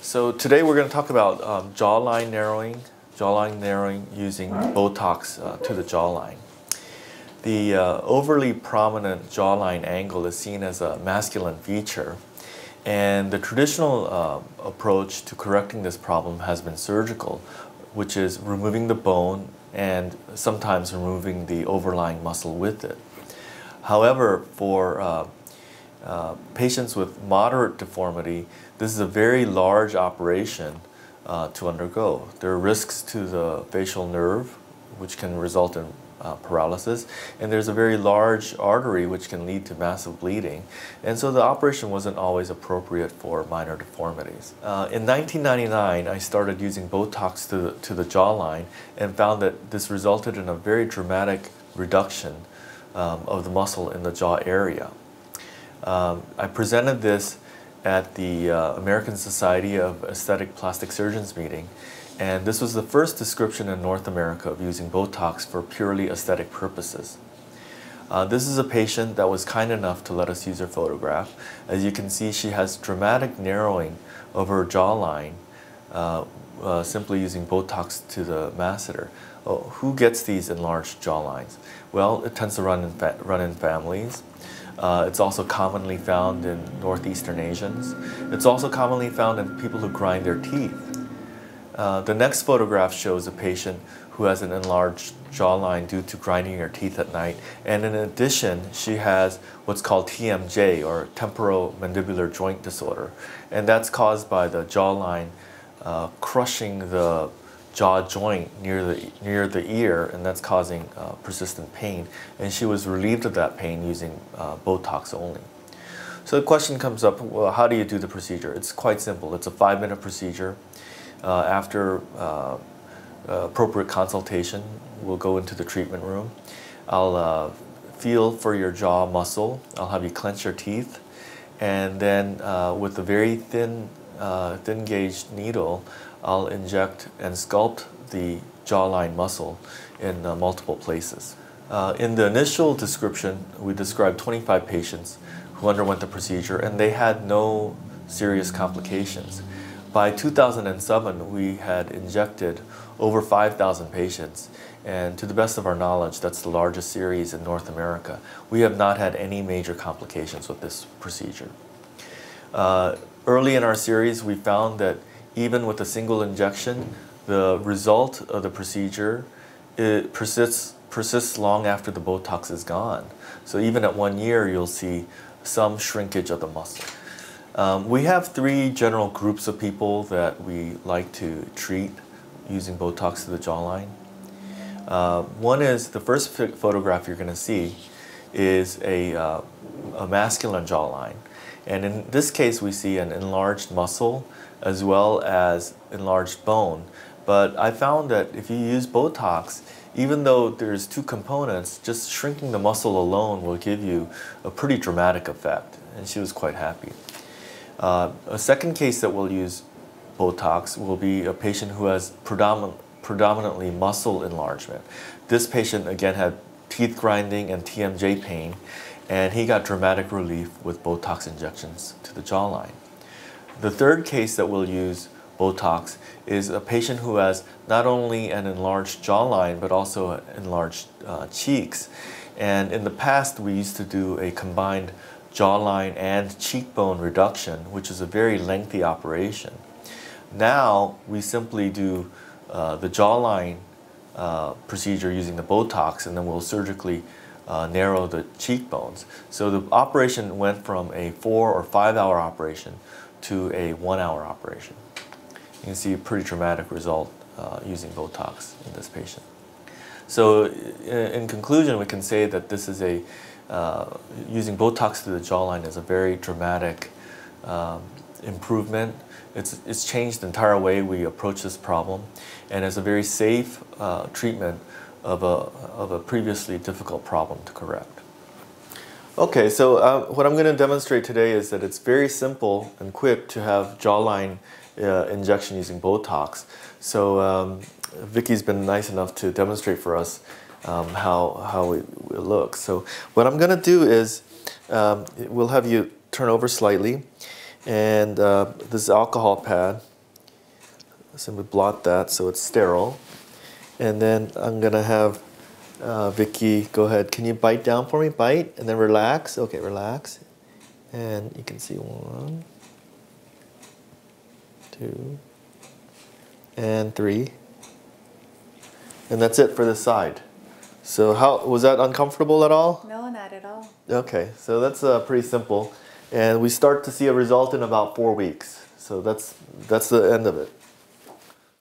So today we're going to talk about jawline narrowing using Botox to the jawline. The overly prominent jawline angle is seen as a masculine feature, and the traditional approach to correcting this problem has been surgical, which is removing the bone and sometimes removing the overlying muscle with it. However, for patients with moderate deformity, this is a very large operation to undergo. There are risks to the facial nerve, which can result in paralysis, and there's a very large artery which can lead to massive bleeding, and so the operation wasn't always appropriate for minor deformities. In 1999, I started using Botox to the jawline and found that this resulted in a very dramatic reduction of the muscle in the jaw area. I presented this at the American Society of Aesthetic Plastic Surgeons meeting, and this was the first description in North America of using Botox for purely aesthetic purposes. This is a patient that was kind enough to let us use her photograph. As you can see, she has dramatic narrowing of her jawline simply using Botox to the masseter. Oh, who gets these enlarged jawlines? Well, it tends to run in families. It's also commonly found in Northeastern Asians. It's also commonly found in people who grind their teeth. The next photograph shows a patient who has an enlarged jawline due to grinding her teeth at night, and in addition she has what's called TMJ, or temporomandibular joint disorder, and that's caused by the jawline crushing the jaw joint near the ear, and that's causing persistent pain, and she was relieved of that pain using Botox only. So the question comes up, well, how do you do the procedure? It's quite simple. It's a 5-minute procedure. After appropriate consultation, we'll go into the treatment room. I'll feel for your jaw muscle. I'll have you clench your teeth, and then with a very thin gauge needle, I'll inject and sculpt the jawline muscle in multiple places. In the initial description, we described 25 patients who underwent the procedure, and they had no serious complications. By 2007, we had injected over 5,000 patients, and to the best of our knowledge, that's the largest series in North America. We have not had any major complications with this procedure. Early in our series, we found that even with a single injection, the result of the procedure persists long after the Botox is gone. So even at 1 year, you'll see some shrinkage of the muscle. We have 3 general groups of people that we like to treat using Botox to the jawline. One is, the first photograph you're going to see is a masculine jawline. And in this case, we see an enlarged muscle as well as enlarged bone. But I found that if you use Botox, even though there's 2 components, just shrinking the muscle alone will give you a pretty dramatic effect. And she was quite happy. A second case that we'll use Botox will be a patient who has predominantly muscle enlargement. This patient again had teeth grinding and TMJ pain, and he got dramatic relief with Botox injections to the jawline. The third case that we'll use Botox is a patient who has not only an enlarged jawline but also enlarged cheeks. And in the past, we used to do a combined jawline and cheekbone reduction, which is a very lengthy operation. Now we simply do the jawline procedure using the Botox, and then we'll surgically narrow the cheekbones. So the operation went from a 4 or 5 hour operation to a 1 hour operation. You can see a pretty dramatic result using Botox in this patient. So in conclusion, we can say that this is using Botox to the jawline is a very dramatic improvement. It's changed the entire way we approach this problem, and it's a very safe treatment of a previously difficult problem to correct. Okay, so what I'm going to demonstrate today is that it's very simple and quick to have jawline injection using Botox. So Vicky's been nice enough to demonstrate for us how it looks. So what I'm going to do is we'll have you turn over slightly, and this alcohol pad simply blot that so it's sterile. And then I'm gonna have Vicky, go ahead. Can you bite down for me? Bite and then relax. Okay, relax. And you can see 1, 2, and 3. And that's it for this side. So how was that uncomfortable at all? No, not at all. Okay, so that's pretty simple. And we start to see a result in about 4 weeks. So that's the end of it.